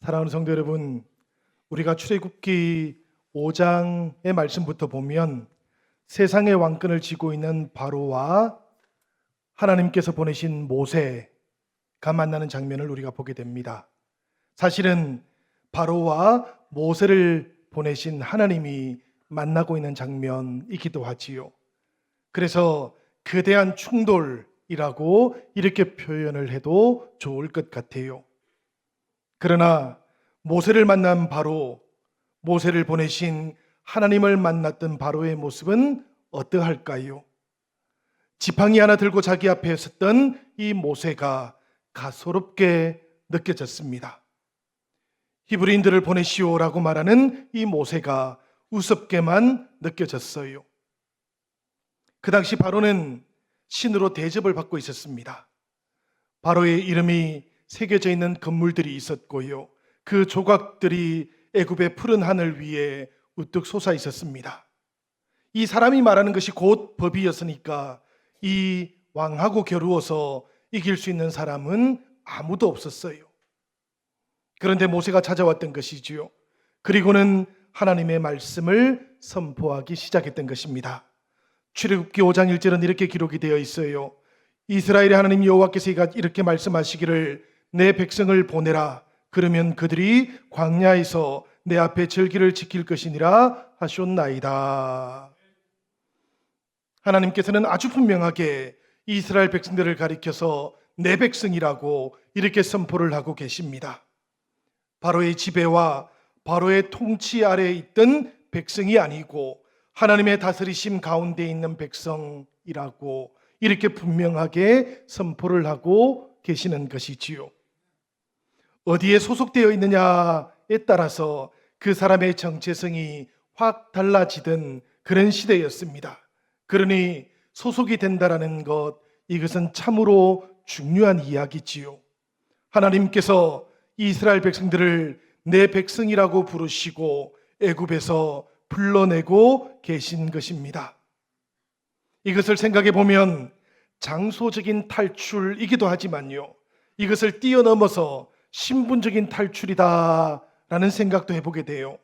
사랑하는 성도 여러분, 우리가 출애굽기 5장의 말씀부터 보면 세상의 왕권을 쥐고 있는 바로와 하나님께서 보내신 모세가 만나는 장면을 우리가 보게 됩니다. 사실은 바로와 모세를 보내신 하나님이 만나고 있는 장면이기도 하지요. 그래서 거대한 충돌이라고 이렇게 표현을 해도 좋을 것 같아요. 그러나 모세를 만난 바로, 모세를 보내신 하나님을 만났던 바로의 모습은 어떠할까요? 지팡이 하나 들고 자기 앞에 섰던 이 모세가 가소롭게 느껴졌습니다. 히브리인들을 보내시오라고 말하는 이 모세가 우습게만 느껴졌어요. 그 당시 바로는 신으로 대접을 받고 있었습니다. 바로의 이름이 새겨져 있는 건물들이 있었고요. 그 조각들이 애굽의 푸른 하늘 위에 우뚝 솟아 있었습니다. 이 사람이 말하는 것이 곧 법이었으니까 이 왕하고 겨루어서 이길 수 있는 사람은 아무도 없었어요. 그런데 모세가 찾아왔던 것이지요. 그리고는 하나님의 말씀을 선포하기 시작했던 것입니다. 출애굽기 5장 1절은 이렇게 기록이 되어 있어요. 이스라엘의 하나님 여호와께서 이렇게 말씀하시기를 내 백성을 보내라. 그러면 그들이 광야에서 내 앞에 절기를 지킬 것이니라 하셨나이다. 하나님께서는 아주 분명하게 이스라엘 백성들을 가리켜서 내 백성이라고 이렇게 선포를 하고 계십니다. 바로의 지배와 바로의 통치 아래에 있던 백성이 아니고 하나님의 다스리심 가운데 있는 백성이라고 이렇게 분명하게 선포를 하고 계시는 것이지요. 어디에 소속되어 있느냐에 따라서 그 사람의 정체성이 확 달라지던 그런 시대였습니다. 그러니 소속이 된다라는 것, 이것은 참으로 중요한 이야기지요. 하나님께서 이스라엘 백성들을 내 백성이라고 부르시고 애굽에서 불러내고 계신 것입니다. 이것을 생각해 보면 장소적인 탈출이기도 하지만요, 이것을 뛰어넘어서 신분적인 탈출이다라는 생각도 해보게 돼요.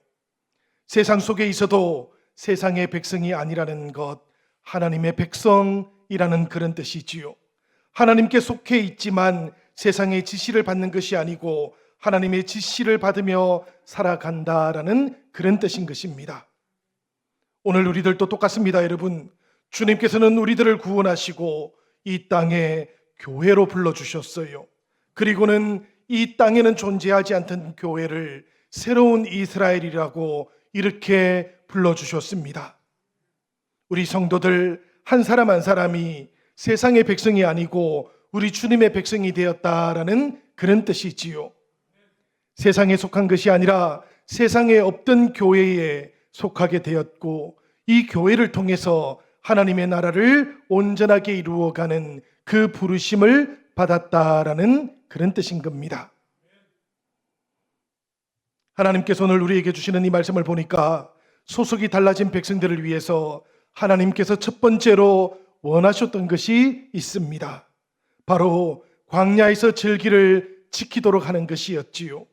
세상 속에 있어도 세상의 백성이 아니라는 것, 하나님의 백성이라는 그런 뜻이지요. 하나님께 속해 있지만 세상의 지시를 받는 것이 아니고 하나님의 지시를 받으며 살아간다라는 그런 뜻인 것입니다. 오늘 우리들도 똑같습니다, 여러분. 주님께서는 우리들을 구원하시고 이 땅에 교회로 불러주셨어요. 그리고는 이 땅에는 존재하지 않던 교회를 새로운 이스라엘이라고 이렇게 불러주셨습니다. 우리 성도들 한 사람 한 사람이 세상의 백성이 아니고 우리 주님의 백성이 되었다라는 그런 뜻이지요. 세상에 속한 것이 아니라 세상에 없던 교회에 속하게 되었고 이 교회를 통해서 하나님의 나라를 온전하게 이루어가는 그 부르심을 받았다라는 그런 뜻인 겁니다. 하나님께서 오늘 우리에게 주시는 이 말씀을 보니까 소속이 달라진 백성들을 위해서 하나님께서 첫 번째로 원하셨던 것이 있습니다. 바로 광야에서 절기를 지키도록 하는 것이었지요.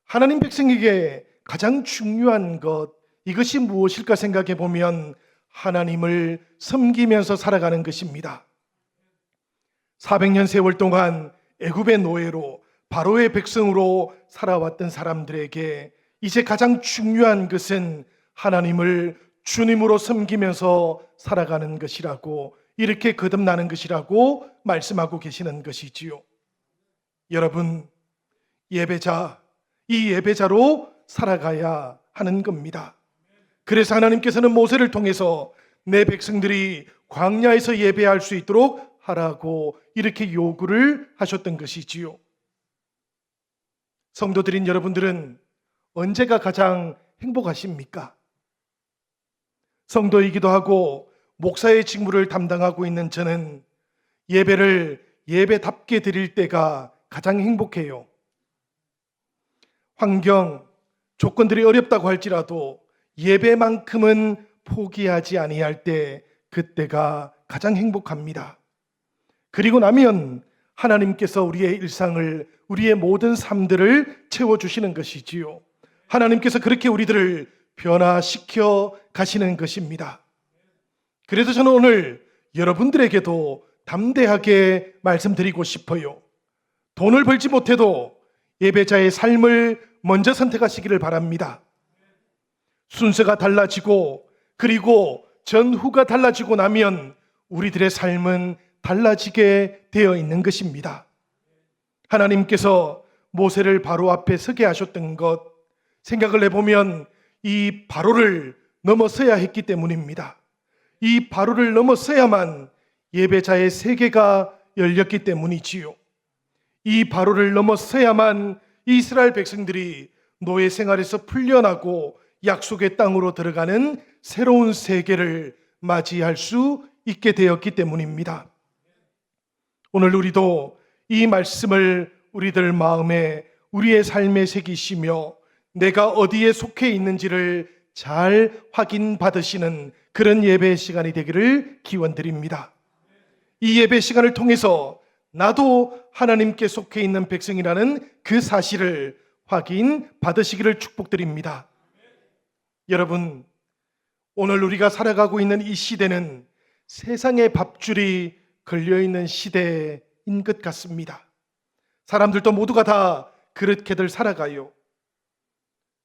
하나님 백성에게 가장 중요한 것, 이것이 무엇일까 생각해 보면 하나님을 섬기면서 살아가는 것입니다. 400년 세월 동안 애굽의 노예로 바로의 백성으로 살아왔던 사람들에게 이제 가장 중요한 것은 하나님을 주님으로 섬기면서 살아가는 것이라고, 이렇게 거듭나는 것이라고 말씀하고 계시는 것이지요. 여러분, 예배자, 이 예배자로 살아가야 하는 겁니다. 그래서 하나님께서는 모세를 통해서 내 백성들이 광야에서 예배할 수 있도록 하라고 이렇게 요구를 하셨던 것이지요. 성도들인 여러분들은 언제가 가장 행복하십니까? 성도이기도 하고 목사의 직무를 담당하고 있는 저는 예배를 예배답게 드릴 때가 가장 행복해요. 환경, 조건들이 어렵다고 할지라도 예배만큼은 포기하지 아니할 때 그때가 가장 행복합니다. 그리고 나면 하나님께서 우리의 일상을, 우리의 모든 삶들을 채워주시는 것이지요. 하나님께서 그렇게 우리들을 변화시켜 가시는 것입니다. 그래서 저는 오늘 여러분들에게도 담대하게 말씀드리고 싶어요. 돈을 벌지 못해도 예배자의 삶을 먼저 선택하시기를 바랍니다. 순서가 달라지고 그리고 전후가 달라지고 나면 우리들의 삶은 달라지게 되어 있는 것입니다. 하나님께서 모세를 바로 앞에 서게 하셨던 것, 생각을 해보면 이 바로를 넘어서야 했기 때문입니다. 이 바로를 넘어서야만 예배자의 세계가 열렸기 때문이지요. 이 바로를 넘어서야만 이스라엘 백성들이 노예 생활에서 풀려나고 약속의 땅으로 들어가는 새로운 세계를 맞이할 수 있게 되었기 때문입니다. 오늘 우리도 이 말씀을 우리들 마음에, 우리의 삶에 새기시며 내가 어디에 속해 있는지를 잘 확인받으시는 그런 예배 시간이 되기를 기원드립니다. 이 예배 시간을 통해서 나도 하나님께 속해 있는 백성이라는 그 사실을 확인받으시기를 축복드립니다. 여러분, 오늘 우리가 살아가고 있는 이 시대는 세상의 밥줄이 걸려있는 시대인 것 같습니다. 사람들도 모두가 다 그렇게들 살아가요.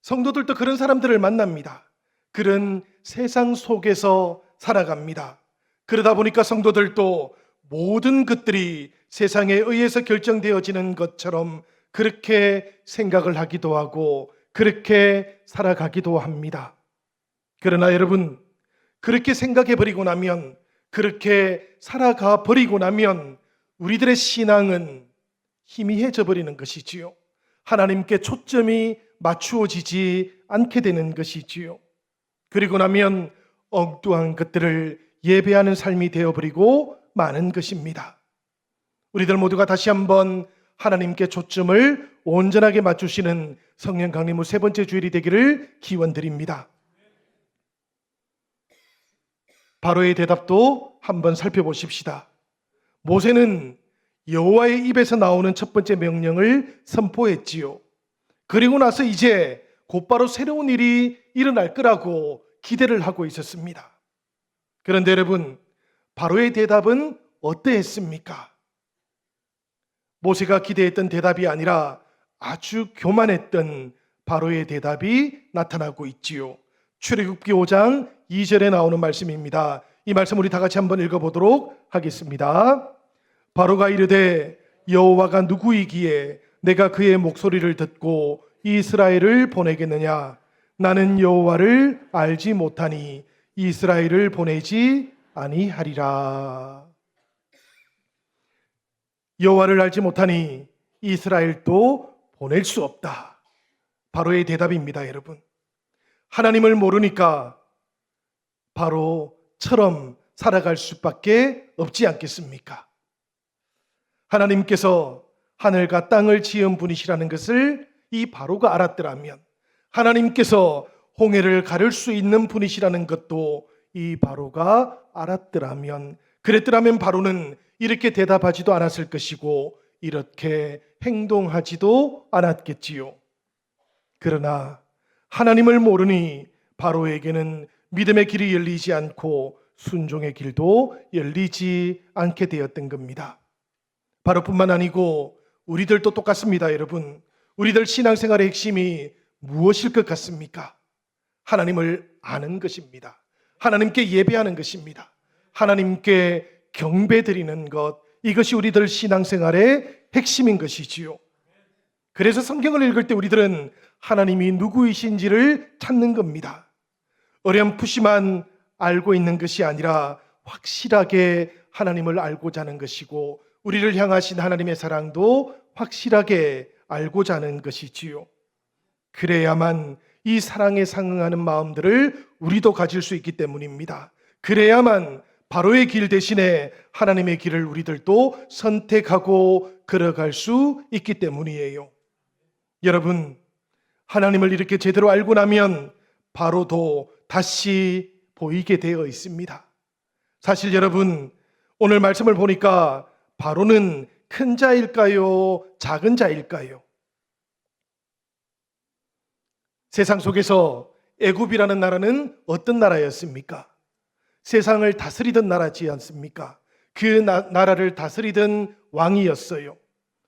성도들도 그런 사람들을 만납니다. 그런 세상 속에서 살아갑니다. 그러다 보니까 성도들도 모든 것들이 세상에 의해서 결정되어지는 것처럼 그렇게 생각을 하기도 하고 그렇게 살아가기도 합니다. 그러나 여러분, 그렇게 생각해 버리고 나면, 그렇게 살아가 버리고 나면 우리들의 신앙은 희미해져 버리는 것이지요. 하나님께 초점이 맞추어지지 않게 되는 것이지요. 그리고 나면 엉뚱한 것들을 예배하는 삶이 되어버리고 마는 것입니다. 우리들 모두가 다시 한번 하나님께 초점을 온전하게 맞추시는 성령 강림 후 세 번째 주일이 되기를 기원드립니다. 바로의 대답도 한번 살펴보십시다. 모세는 여호와의 입에서 나오는 첫 번째 명령을 선포했지요. 그리고 나서 이제 곧바로 새로운 일이 일어날 거라고 기대를 하고 있었습니다. 그런데 여러분, 바로의 대답은 어떠했습니까? 모세가 기대했던 대답이 아니라 아주 교만했던 바로의 대답이 나타나고 있지요. 출애굽기 5장 2절에 나오는 말씀입니다. 이 말씀 우리 다 같이 한번 읽어보도록 하겠습니다. 바로가 이르되 여호와가 누구이기에 내가 그의 목소리를 듣고 이스라엘을 보내겠느냐? 나는 여호와를 알지 못하니 이스라엘을 보내지 아니하리라. 여호와를 알지 못하니 이스라엘도 보낼 수 없다. 바로의 대답입니다, 여러분. 하나님을 모르니까 바로처럼 살아갈 수밖에 없지 않겠습니까? 하나님께서 하늘과 땅을 지은 분이시라는 것을 이 바로가 알았더라면, 하나님께서 홍해를 가를 수 있는 분이시라는 것도 이 바로가 알았더라면, 그랬더라면 바로는 이렇게 대답하지도 않았을 것이고 이렇게 행동하지도 않았겠지요. 그러나 하나님을 모르니 바로에게는 믿음의 길이 열리지 않고 순종의 길도 열리지 않게 되었던 겁니다. 바로뿐만 아니고 우리들도 똑같습니다, 여러분. 우리들 신앙생활의 핵심이 무엇일 것 같습니까? 하나님을 아는 것입니다. 하나님께 예배하는 것입니다. 하나님께 경배드리는 것, 이것이 우리들 신앙생활의 핵심인 것이지요. 그래서 성경을 읽을 때 우리들은 하나님이 누구이신지를 찾는 겁니다. 어렴풋이만 알고 있는 것이 아니라 확실하게 하나님을 알고자 하는 것이고, 우리를 향하신 하나님의 사랑도 확실하게 알고자 하는 것이지요. 그래야만 이 사랑에 상응하는 마음들을 우리도 가질 수 있기 때문입니다. 그래야만 바로의 길 대신에 하나님의 길을 우리들도 선택하고 걸어갈 수 있기 때문이에요. 여러분, 하나님을 이렇게 제대로 알고 나면 바로도 다시 보이게 되어 있습니다. 사실 여러분, 오늘 말씀을 보니까 바로는 큰 자일까요? 작은 자일까요? 세상 속에서 애굽이라는 나라는 어떤 나라였습니까? 세상을 다스리던 나라지 않습니까? 그 나라를 다스리던 왕이었어요.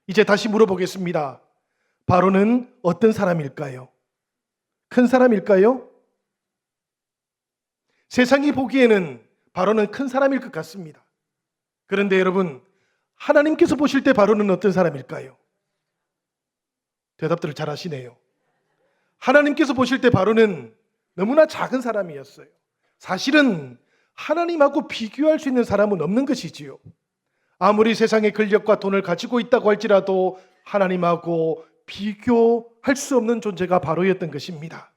이제 다시 물어보겠습니다. 바로는 어떤 사람일까요? 큰 사람일까요? 세상이 보기에는 바로는 큰 사람일 것 같습니다. 그런데 여러분, 하나님께서 보실 때 바로는 어떤 사람일까요? 대답들을 잘 하시네요. 하나님께서 보실 때 바로는 너무나 작은 사람이었어요. 사실은 하나님하고 비교할 수 있는 사람은 없는 것이지요. 아무리 세상의 권력과 돈을 가지고 있다고 할지라도 하나님하고 비교할 수 없는 존재가 바로였던 것입니다.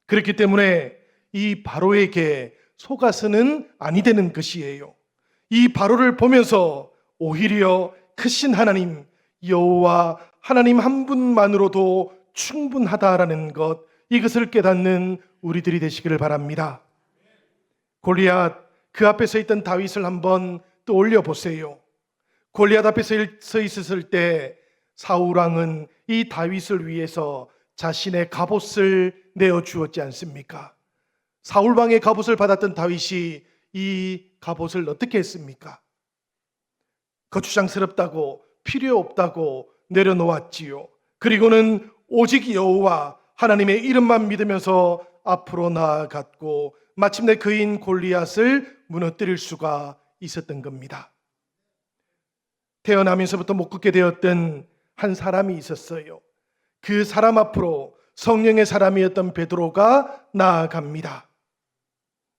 그렇기 때문에 이 바로에게 속아서는 아니 되는 것이에요. 이 바로를 보면서 오히려 크신 하나님, 여호와 하나님 한 분만으로도 충분하다라는 것, 이것을 깨닫는 우리들이 되시기를 바랍니다. 골리앗, 그 앞에 서 있던 다윗을 한번 떠올려 보세요. 골리앗 앞에 서 있었을 때 사울 왕은 이 다윗을 위해서 자신의 갑옷을 내어 주었지 않습니까? 사울 왕의 갑옷을 받았던 다윗이 이 갑옷을 어떻게 했습니까? 거추장스럽다고 필요 없다고 내려놓았지요. 그리고는 오직 여호와 하나님의 이름만 믿으면서 앞으로 나아갔고 마침내 그인 골리앗을 무너뜨릴 수가 있었던 겁니다. 태어나면서부터 못 걷게 되었던 한 사람이 있었어요. 그 사람 앞으로 성령의 사람이었던 베드로가 나아갑니다.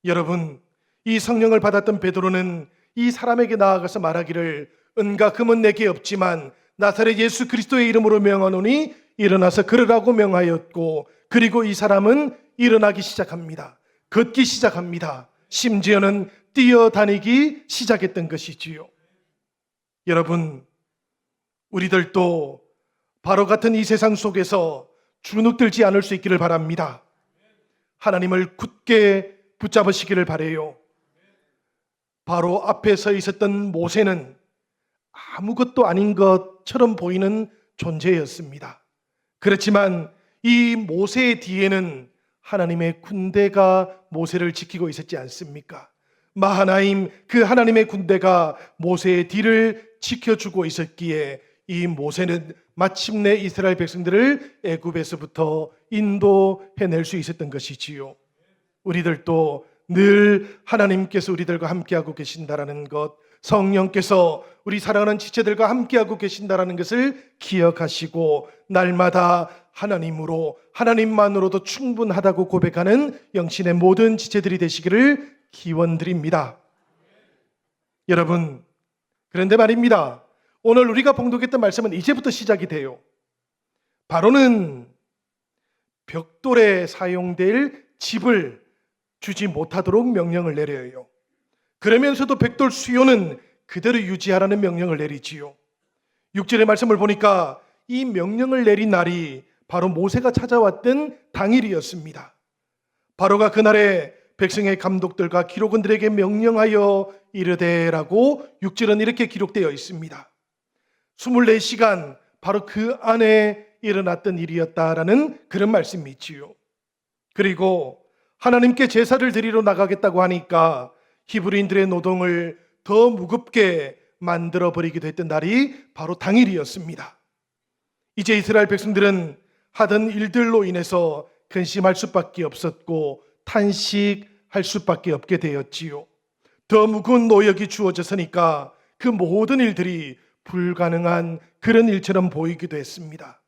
여러분, 이 성령을 받았던 베드로는 이 사람에게 나아가서 말하기를 은과 금은 내게 없지만 나사렛 예수 그리스도의 이름으로 명하노니 일어나서 걸으라고 명하였고, 그리고 이 사람은 일어나기 시작합니다. 걷기 시작합니다. 심지어는 뛰어다니기 시작했던 것이지요. 여러분, 우리들도 바로 같은 이 세상 속에서 주눅들지 않을 수 있기를 바랍니다. 하나님을 굳게 붙잡으시기를 바라요. 바로 앞에 서 있었던 모세는 아무것도 아닌 것처럼 보이는 존재였습니다. 그렇지만 이 모세의 뒤에는 하나님의 군대가 모세를 지키고 있었지 않습니까? 마하나임, 그 하나님의 군대가 모세의 뒤를 지켜주고 있었기에 이 모세는 마침내 이스라엘 백성들을 애굽에서부터 인도해낼 수 있었던 것이지요. 우리들도 늘 하나님께서 우리들과 함께하고 계신다라는 것, 성령께서 우리 사랑하는 지체들과 함께하고 계신다라는 것을 기억하시고 날마다 하나님으로, 하나님만으로도 충분하다고 고백하는 영신의 모든 지체들이 되시기를 기원드립니다. 여러분, 그런데 말입니다. 오늘 우리가 봉독했던 말씀은 이제부터 시작이 돼요. 바로는 벽돌에 사용될 집을 주지 못하도록 명령을 내려요. 그러면서도 벽돌 수요는 그대로 유지하라는 명령을 내리지요. 6절의 말씀을 보니까 이 명령을 내린 날이 바로 모세가 찾아왔던 당일이었습니다. 바로가 그날에 백성의 감독들과 기록원들에게 명령하여 이르되라고 6절은 이렇게 기록되어 있습니다. 24시간 바로 그 안에 일어났던 일이었다라는 그런 말씀이 있지요. 그리고 하나님께 제사를 드리러 나가겠다고 하니까 히브리인들의 노동을 더 무겁게 만들어버리기도 했던 날이 바로 당일이었습니다. 이제 이스라엘 백성들은 하던 일들로 인해서 근심할 수밖에 없었고 탄식할 수밖에 없게 되었지요. 더 무거운 노역이 주어졌으니까 그 모든 일들이 불가능한 그런 일처럼 보이기도 했습니다.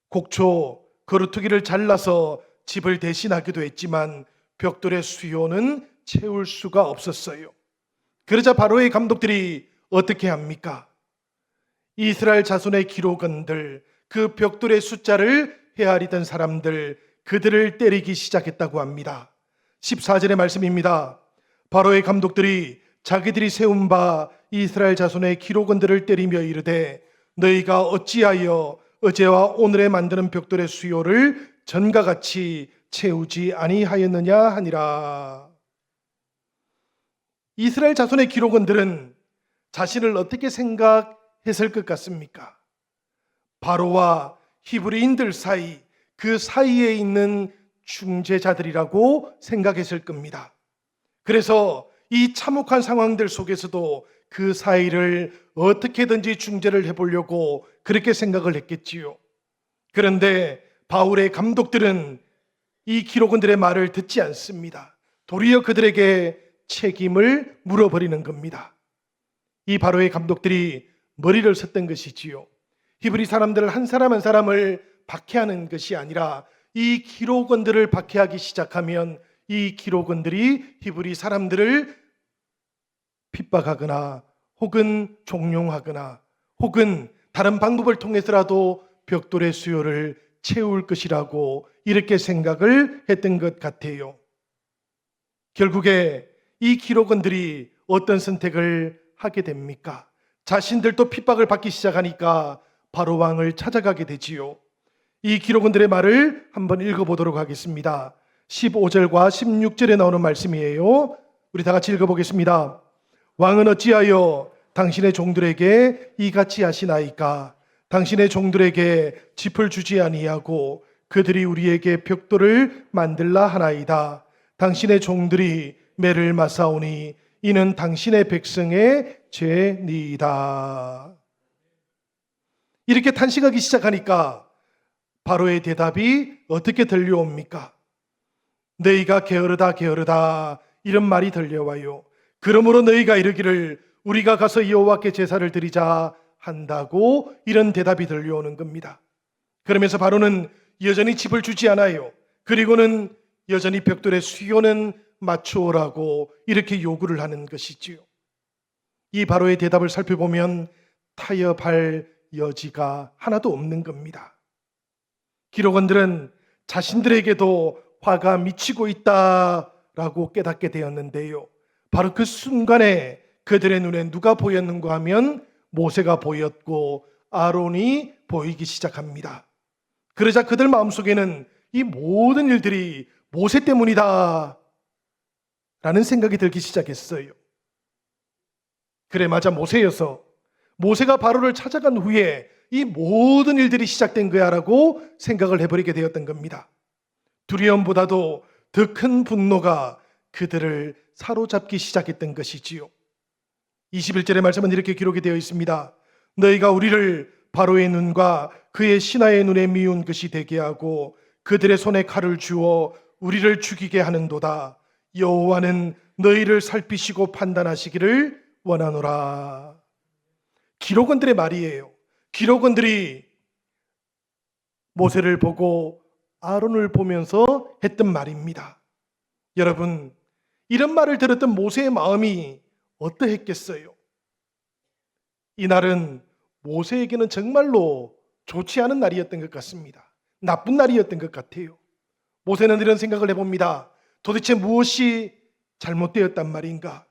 곡초, 거루투기를 잘라서 집을 대신하기도 했지만 벽돌의 수요는 채울 수가 없었어요. 그러자 바로의 감독들이 어떻게 합니까? 이스라엘 자손의 기록원들, 그 벽돌의 숫자를 헤아리던 사람들, 그들을 때리기 시작했다고 합니다. 14절의 말씀입니다. 바로의 감독들이 자기들이 세운 바 이스라엘 자손의 기록원들을 때리며 이르되 너희가 어찌하여 어제와 오늘에 만드는 벽돌의 수요를 전과 같이 채우지 아니하였느냐 하니라. 이스라엘 자손의 기록원들은 자신을 어떻게 생각했을 것 같습니까? 바로와 히브리인들 사이, 그 사이에 있는 중재자들이라고 생각했을 겁니다. 그래서 이 참혹한 상황들 속에서도 그 사이를 어떻게든지 중재를 해보려고 그렇게 생각을 했겠지요. 그런데 바울의 감독들은 이 기록원들의 말을 듣지 않습니다. 도리어 그들에게 책임을 물어버리는 겁니다. 이 바로의 감독들이 머리를 썼던 것이지요. 히브리 사람들 한 사람 한 사람을 박해하는 것이 아니라 이 기록원들을 박해하기 시작하면 이 기록원들이 히브리 사람들을 핍박하거나 혹은 종용하거나 혹은 다른 방법을 통해서라도 벽돌의 수요를 채울 것이라고 이렇게 생각을 했던 것 같아요. 결국에 이 기록원들이 어떤 선택을 하게 됩니까? 자신들도 핍박을 받기 시작하니까 바로 왕을 찾아가게 되지요. 이 기록원들의 말을 한번 읽어보도록 하겠습니다. 15절과 16절에 나오는 말씀이에요. 우리 다 같이 읽어보겠습니다. 왕은 어찌하여 당신의 종들에게 이같이 하시나이까? 당신의 종들에게 짚을 주지 아니하고 그들이 우리에게 벽돌을 만들라 하나이다. 당신의 종들이 매를 맞사오니 이는 당신의 백성의 죄니이다. 이렇게 탄식하기 시작하니까 바로의 대답이 어떻게 들려옵니까? 너희가 게으르다 게으르다 이런 말이 들려와요. 그러므로 너희가 이르기를 우리가 가서 여호와께 제사를 드리자 한다고 이런 대답이 들려오는 겁니다. 그러면서 바로는 여전히 짚을 주지 않아요. 그리고는 여전히 벽돌의 수요는 맞추어라고 이렇게 요구를 하는 것이지요. 이 바로의 대답을 살펴보면 타협할 여지가 하나도 없는 겁니다. 기록원들은 자신들에게도 화가 미치고 있다라고 깨닫게 되었는데요. 바로 그 순간에 그들의 눈에 누가 보였는가 하면 모세가 보였고 아론이 보이기 시작합니다. 그러자 그들 마음속에는 이 모든 일들이 모세 때문이다 라는 생각이 들기 시작했어요. 그래 맞아, 모세여서 모세가 바로를 찾아간 후에 이 모든 일들이 시작된 거야 라고 생각을 해버리게 되었던 겁니다. 두려움보다도 더 큰 분노가 그들을 사로잡기 시작했던 것이지요. 21절의 말씀은 이렇게 기록이 되어 있습니다. 너희가 우리를 바로의 눈과 그의 신하의 눈에 미운 것이 되게 하고 그들의 손에 칼을 주어 우리를 죽이게 하는도다. 여호와는 너희를 살피시고 판단하시기를 원하노라. 기록원들의 말이에요. 기록원들이 모세를 보고 아론을 보면서 했던 말입니다. 여러분, 이런 말을 들었던 모세의 마음이 어떠했겠어요? 이날은 모세에게는 정말로 좋지 않은 날이었던 것 같습니다. 나쁜 날이었던 것 같아요. 모세는 이런 생각을 해봅니다. 도대체 무엇이 잘못되었단 말인가?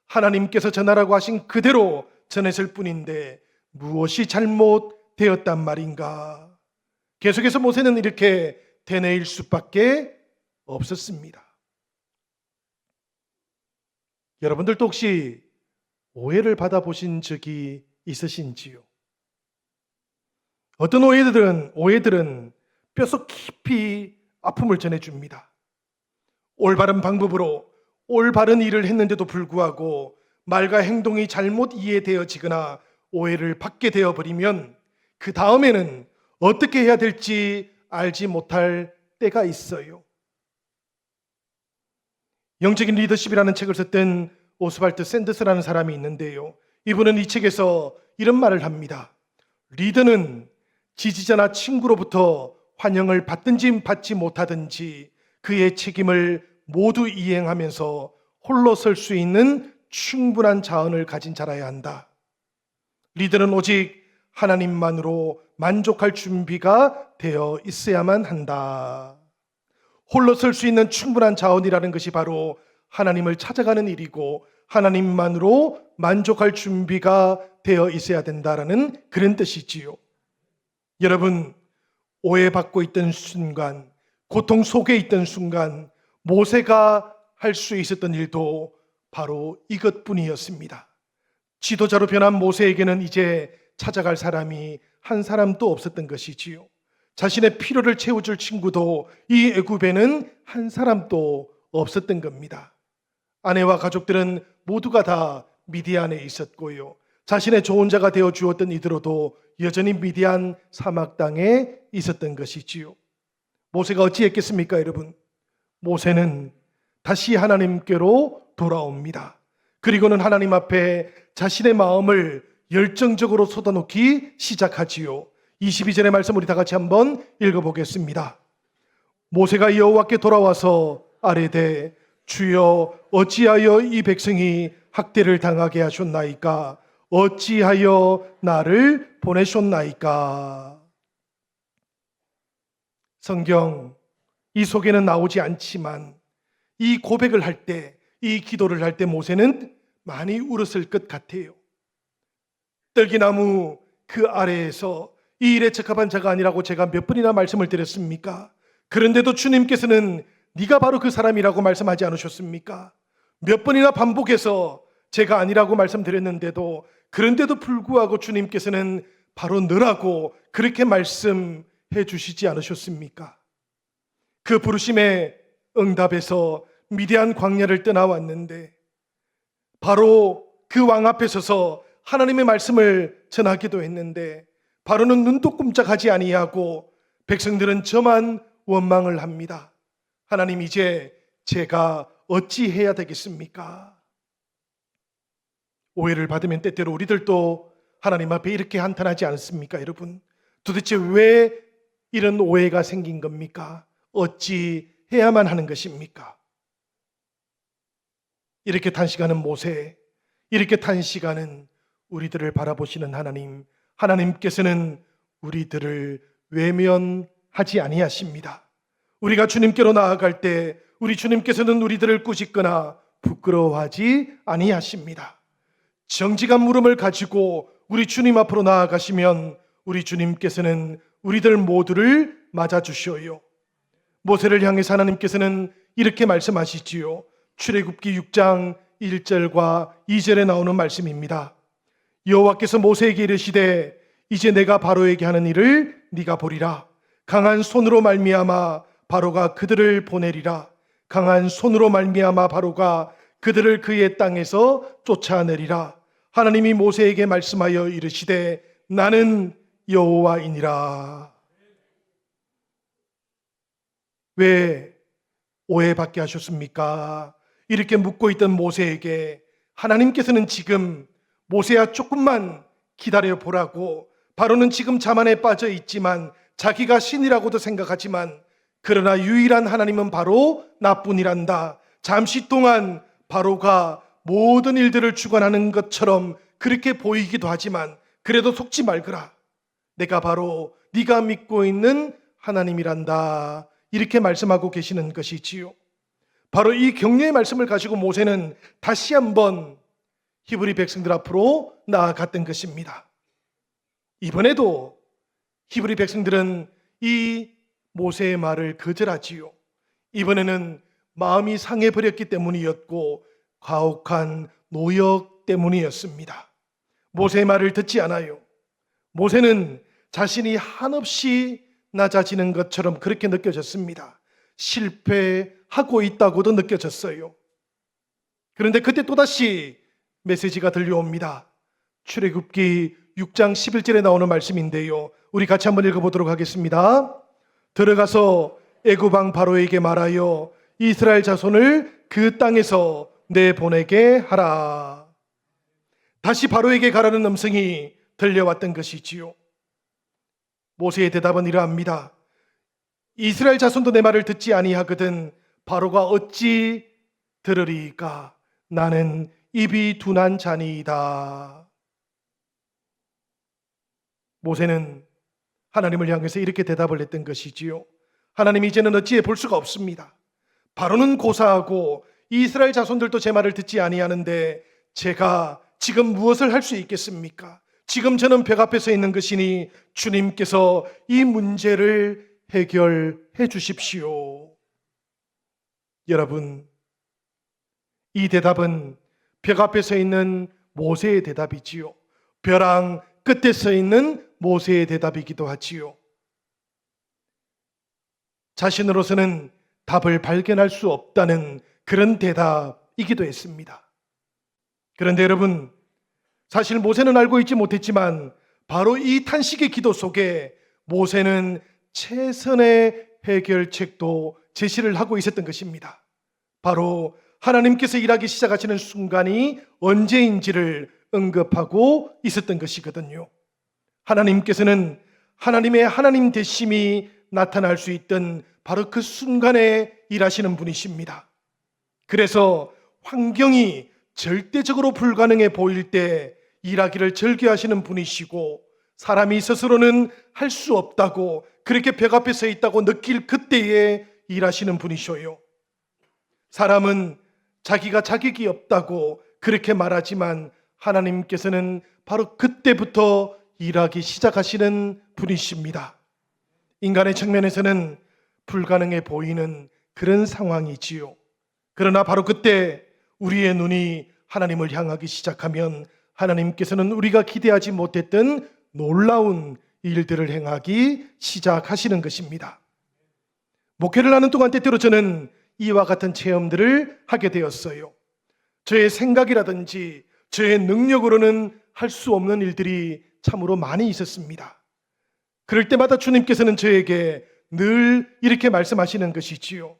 하나님께서 전하라고 하신 그대로 전했을 뿐인데 무엇이 잘못되었단 말인가? 계속해서 모세는 이렇게 되뇌일 수밖에 없었습니다. 여러분들도 혹시 오해를 받아보신 적이 있으신지요? 어떤 오해들은 뼛속 깊이 아픔을 전해줍니다. 올바른 방법으로 올바른 일을 했는데도 불구하고 말과 행동이 잘못 이해되어지거나 오해를 받게 되어버리면 그 다음에는 어떻게 해야 될지 알지 못할 때가 있어요. 영적인 리더십이라는 책을 썼던 오스발트 샌더스라는 사람이 있는데요. 이분은 이 책에서 이런 말을 합니다. 리더는 지지자나 친구로부터 환영을 받든지 받지 못하든지 그의 책임을 모두 이행하면서 홀로 설 수 있는 충분한 자원을 가진 자라야 한다. 리더는 오직 하나님만으로 만족할 준비가 되어 있어야만 한다. 홀로 설 수 있는 충분한 자원이라는 것이 바로 하나님을 찾아가는 일이고 하나님만으로 만족할 준비가 되어 있어야 된다라는 그런 뜻이지요. 여러분, 오해받고 있던 순간, 고통 속에 있던 순간 모세가 할 수 있었던 일도 바로 이것뿐이었습니다. 지도자로 변한 모세에게는 이제 찾아갈 사람이 한 사람도 없었던 것이지요. 자신의 필요를 채워줄 친구도 이 애굽에는 한 사람도 없었던 겁니다. 아내와 가족들은 모두가 다 미디안에 있었고요. 자신의 조언자가 되어 주었던 이들로도 여전히 미디안 사막 땅에 있었던 것이지요. 모세가 어찌했겠습니까, 여러분? 모세는 다시 하나님께로 돌아옵니다. 그리고는 하나님 앞에 자신의 마음을 열정적으로 쏟아놓기 시작하지요. 22절의 말씀 우리 다 같이 한번 읽어보겠습니다. 모세가 여호와께 돌아와서 아뢰되 주여 어찌하여 이 백성이 학대를 당하게 하셨나이까? 어찌하여 나를 보내셨나이까? 성경 이 속에는 나오지 않지만 이 고백을 할 때, 이 기도를 할 때 모세는 많이 울었을 것 같아요. 떨기나무 그 아래에서 이 일에 적합한 자가 아니라고 제가 몇 번이나 말씀을 드렸습니까? 그런데도 주님께서는 네가 바로 그 사람이라고 말씀하지 않으셨습니까? 몇 번이나 반복해서 제가 아니라고 말씀드렸는데도 그런데도 불구하고 주님께서는 바로 너라고 그렇게 말씀해 주시지 않으셨습니까? 그 부르심에 응답해서 미디안 광야를 떠나왔는데 바로 그 왕 앞에 서서 하나님의 말씀을 전하기도 했는데 바로는 눈도 꼼짝하지 아니하고 백성들은 저만 원망을 합니다. 하나님, 이제 제가 어찌해야 되겠습니까? 오해를 받으면 때때로 우리들도 하나님 앞에 이렇게 한탄하지 않습니까, 여러분? 도대체 왜 이런 오해가 생긴 겁니까? 어찌 해야만 하는 것입니까? 이렇게 탄식하는 모세, 이렇게 탄식하는 우리들을 바라보시는 하나님, 하나님께서는 우리들을 외면하지 아니하십니다. 우리가 주님께로 나아갈 때 우리 주님께서는 우리들을 꾸짖거나 부끄러워하지 아니하십니다. 정직한 물음을 가지고 우리 주님 앞으로 나아가시면 우리 주님께서는 우리들 모두를 맞아주셔요. 모세를 향해서 하나님께서는 이렇게 말씀하시지요. 출애굽기 6장 1절과 2절에 나오는 말씀입니다. 여호와께서 모세에게 이르시되 이제 내가 바로에게 하는 일을 네가 보리라. 강한 손으로 말미암아 바로가 그들을 보내리라. 강한 손으로 말미암아 바로가 그들을 그의 땅에서 쫓아내리라. 하나님이 모세에게 말씀하여 이르시되 나는 여호와이니라. 왜 오해받게 하셨습니까? 이렇게 묻고 있던 모세에게 하나님께서는 지금 모세야 조금만 기다려 보라고, 바로는 지금 자만에 빠져 있지만 자기가 신이라고도 생각하지만 그러나 유일한 하나님은 바로 나뿐이란다. 잠시 동안 바로가 모든 일들을 주관하는 것처럼 그렇게 보이기도 하지만 그래도 속지 말거라. 내가 바로 네가 믿고 있는 하나님이란다. 이렇게 말씀하고 계시는 것이지요. 바로 이 격려의 말씀을 가지고 모세는 다시 한번 히브리 백성들 앞으로 나아갔던 것입니다. 이번에도 히브리 백성들은 이 모세의 말을 거절하지요. 이번에는 마음이 상해버렸기 때문이었고 가혹한 노역 때문이었습니다. 모세의 말을 듣지 않아요. 모세는 자신이 한없이 낮아지는 것처럼 그렇게 느껴졌습니다. 실패하고 있다고도 느껴졌어요. 그런데 그때 또다시 메시지가 들려옵니다. 출애굽기 6장 11절에 나오는 말씀인데요. 우리 같이 한번 읽어보도록 하겠습니다. 들어가서 애굽 왕 바로에게 말하여 이스라엘 자손을 그 땅에서 내보내게 하라. 다시 바로에게 가라는 음성이 들려왔던 것이지요. 모세의 대답은 이러합니다. 이스라엘 자손도 내 말을 듣지 아니하거든 바로가 어찌 들으리까? 나는 입이 둔한 자니이다. 모세는 하나님을 향해서 이렇게 대답을 했던 것이지요. 하나님, 이제는 어찌해 볼 수가 없습니다. 바로는 고사하고 이스라엘 자손들도 제 말을 듣지 아니하는데 제가 지금 무엇을 할 수 있겠습니까? 지금 저는 벽 앞에 서 있는 것이니 주님께서 이 문제를 해결해 주십시오. 여러분, 이 대답은 벽 앞에 서 있는 모세의 대답이지요. 벼랑 끝에 서 있는 모세의 대답이기도 하지요. 자신으로서는 답을 발견할 수 없다는 그런 대답이기도 했습니다. 그런데 여러분, 사실 모세는 알고 있지 못했지만 바로 이 탄식의 기도 속에 모세는 최선의 해결책도 제시를 하고 있었던 것입니다. 바로 하나님께서 일하기 시작하시는 순간이 언제인지를 언급하고 있었던 것이거든요. 하나님께서는 하나님의 하나님 되심이 나타날 수 있던 바로 그 순간에 일하시는 분이십니다. 그래서 환경이 절대적으로 불가능해 보일 때 일하기를 절개하시는 분이시고, 사람이 스스로는 할 수 없다고 그렇게 벽 앞에 서 있다고 느낄 그때에 일하시는 분이셔요. 사람은 자기가 자격이 없다고 그렇게 말하지만 하나님께서는 바로 그때부터 일하기 시작하시는 분이십니다. 인간의 측면에서는 불가능해 보이는 그런 상황이지요. 그러나 바로 그때 우리의 눈이 하나님을 향하기 시작하면 하나님께서는 우리가 기대하지 못했던 놀라운 일들을 행하기 시작하시는 것입니다. 목회를 하는 동안 때때로 저는 이와 같은 체험들을 하게 되었어요. 저의 생각이라든지 저의 능력으로는 할 수 없는 일들이 참으로 많이 있었습니다. 그럴 때마다 주님께서는 저에게 늘 이렇게 말씀하시는 것이지요.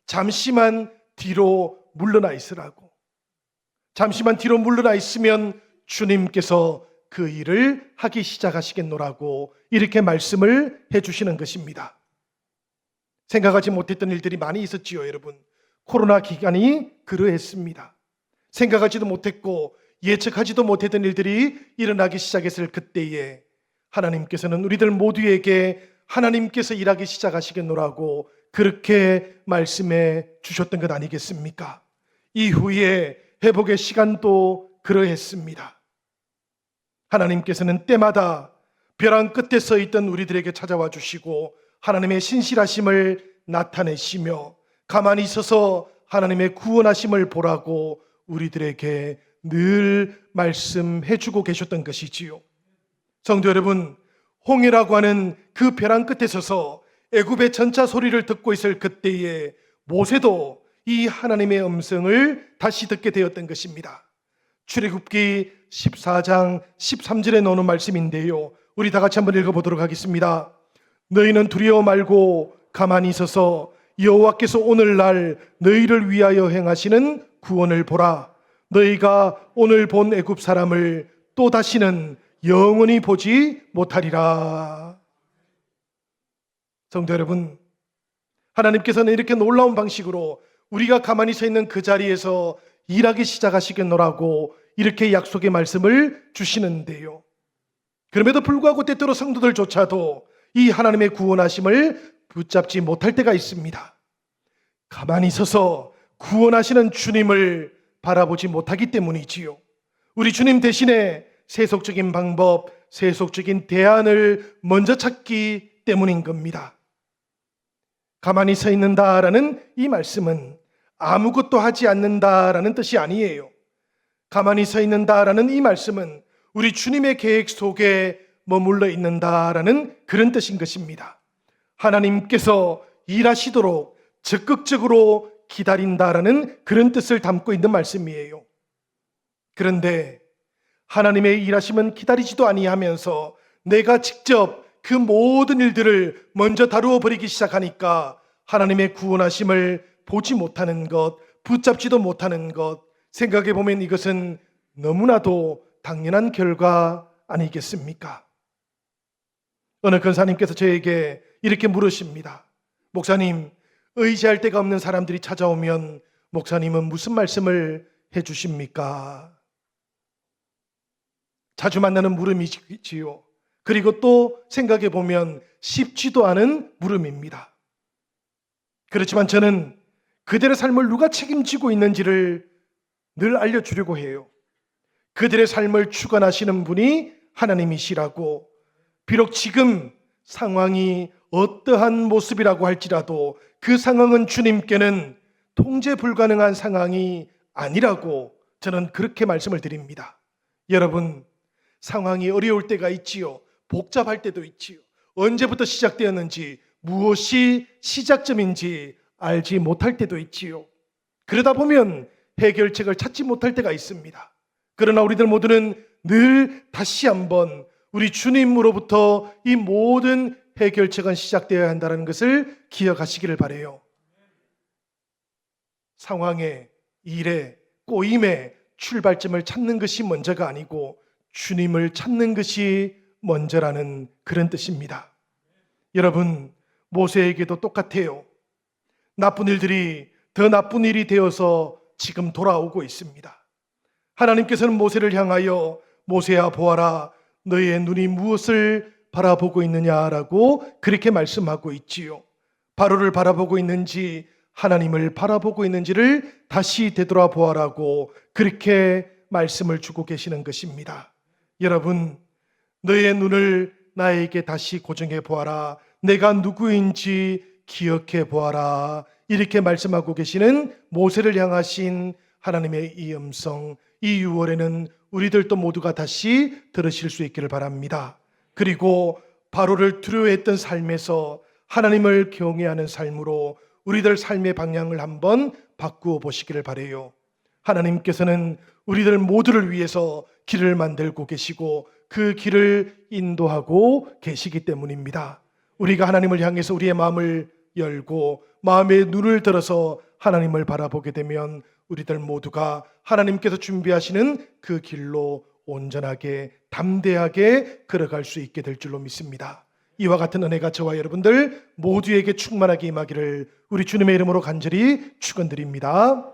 잠시만 뒤로 물러나 있으라고. 잠시만 뒤로 물러나 있으면 주님께서 그 일을 하기 시작하시겠노라고 이렇게 말씀을 해주시는 것입니다. 생각하지 못했던 일들이 많이 있었지요, 여러분. 코로나 기간이 그러했습니다. 생각하지도 못했고 예측하지도 못했던 일들이 일어나기 시작했을 그때에 하나님께서는 우리들 모두에게 하나님께서 일하기 시작하시겠노라고 그렇게 말씀해 주셨던 것 아니겠습니까? 이후에 회복의 시간도 그러했습니다. 하나님께서는 때마다 벼랑 끝에 서 있던 우리들에게 찾아와 주시고 하나님의 신실하심을 나타내시며 가만히 있어서 하나님의 구원하심을 보라고 우리들에게 늘 말씀해 주고 계셨던 것이지요. 성도 여러분, 홍해라고 하는 그 벼랑 끝에 서서 애굽의 전차 소리를 듣고 있을 그때에 모세도 이 하나님의 음성을 다시 듣게 되었던 것입니다. 출애굽기 14장 13절에 나오는 말씀인데요, 우리 다 같이 한번 읽어보도록 하겠습니다. 너희는 두려워 말고 가만히 있어서 여호와께서 오늘날 너희를 위하여 행하시는 구원을 보라. 너희가 오늘 본 애굽 사람을 또 다시는 영원히 보지 못하리라. 성도 여러분, 하나님께서는 이렇게 놀라운 방식으로 우리가 가만히 서 있는 그 자리에서 일하기 시작하시겠노라고 이렇게 약속의 말씀을 주시는데요, 그럼에도 불구하고 때때로 성도들조차도 이 하나님의 구원하심을 붙잡지 못할 때가 있습니다. 가만히 서서 구원하시는 주님을 바라보지 못하기 때문이지요. 우리 주님 대신에 세속적인 방법, 세속적인 대안을 먼저 찾기 때문인 겁니다. 가만히 서 있는다라는 이 말씀은 아무것도 하지 않는다라는 뜻이 아니에요. 가만히 서 있는다라는 이 말씀은 우리 주님의 계획 속에 머물러 있는다라는 그런 뜻인 것입니다. 하나님께서 일하시도록 적극적으로 기다린다라는 그런 뜻을 담고 있는 말씀이에요. 그런데 하나님의 일하심은 기다리지도 아니하면서 내가 직접 그 모든 일들을 먼저 다루어 버리기 시작하니까 하나님의 구원하심을 보지 못하는 것, 붙잡지도 못하는 것, 생각해 보면 이것은 너무나도 당연한 결과 아니겠습니까? 어느 권사님께서 저에게 이렇게 물으십니다. 목사님, 의지할 데가 없는 사람들이 찾아오면 목사님은 무슨 말씀을 해주십니까? 자주 만나는 물음이지요. 그리고 또 생각해 보면 쉽지도 않은 물음입니다. 그렇지만 저는 그들의 삶을 누가 책임지고 있는지를 늘 알려주려고 해요. 그들의 삶을 주관하시는 분이 하나님이시라고, 비록 지금 상황이 어떠한 모습이라고 할지라도 그 상황은 주님께는 통제 불가능한 상황이 아니라고 저는 그렇게 말씀을 드립니다. 여러분, 상황이 어려울 때가 있지요. 복잡할 때도 있지요. 언제부터 시작되었는지, 무엇이 시작점인지 알지 못할 때도 있지요. 그러다 보면 해결책을 찾지 못할 때가 있습니다. 그러나 우리들 모두는 늘 다시 한번 우리 주님으로부터 이 모든 해결책은 시작되어야 한다는 것을 기억하시기를 바라요. 상황에, 일에, 꼬임에 출발점을 찾는 것이 먼저가 아니고 주님을 찾는 것이 먼저라는 그런 뜻입니다. 여러분, 모세에게도 똑같아요. 나쁜 일들이 더 나쁜 일이 되어서 지금 돌아오고 있습니다. 하나님께서는 모세를 향하여 모세야 보아라, 너의 눈이 무엇을 바라보고 있느냐라고 그렇게 말씀하고 있지요. 바로를 바라보고 있는지 하나님을 바라보고 있는지를 다시 되돌아 보아라고 그렇게 말씀을 주고 계시는 것입니다. 여러분, 너의 눈을 나에게 다시 고정해 보아라. 내가 누구인지 기억해 보아라. 이렇게 말씀하고 계시는 모세를 향하신 하나님의 이 음성, 이 6월에는 우리들도 모두가 다시 들으실 수 있기를 바랍니다. 그리고 바로를 두려워했던 삶에서 하나님을 경외하는 삶으로 우리들 삶의 방향을 한번 바꾸어 보시기를 바라요. 하나님께서는 우리들 모두를 위해서 길을 만들고 계시고 그 길을 인도하고 계시기 때문입니다. 우리가 하나님을 향해서 우리의 마음을 열고 마음의 눈을 들어서 하나님을 바라보게 되면 우리들 모두가 하나님께서 준비하시는 그 길로 온전하게 담대하게 걸어갈 수 있게 될 줄로 믿습니다. 이와 같은 은혜가 저와 여러분들 모두에게 충만하게 임하기를 우리 주님의 이름으로 간절히 축원드립니다.